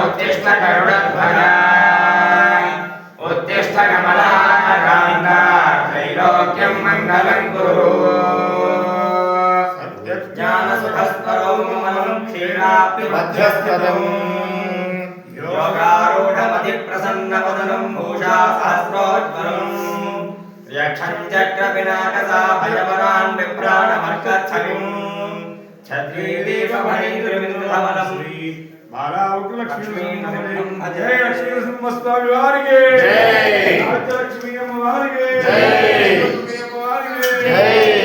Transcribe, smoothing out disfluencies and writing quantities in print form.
उत्तिष्ठ गरुडध्वजा उत्तिष्ठ कमलाकान्ता त्रैलोक्यं मङ्गलं कुरु सत्यज्ञानसुखस्वरो ममलं क्षीराब्धिमध्यस्थतम् योगारूढमतिप्रसन्नवदनं भूषा सहस्रोज्ज्वलम् यक्षञ्चक्रपिनाकसा भयवरान् विभ्राणमर्कच्छविम् छत्रीदीपमणिन्द्रविन्दुधवलं बालावुट्लक्ष्मी जय लक्ष्मी नमस्कार वारिगे जय लक्ष्मी अम्मा वारिगे जय लक्ष्मी अम्मा वारिगे जय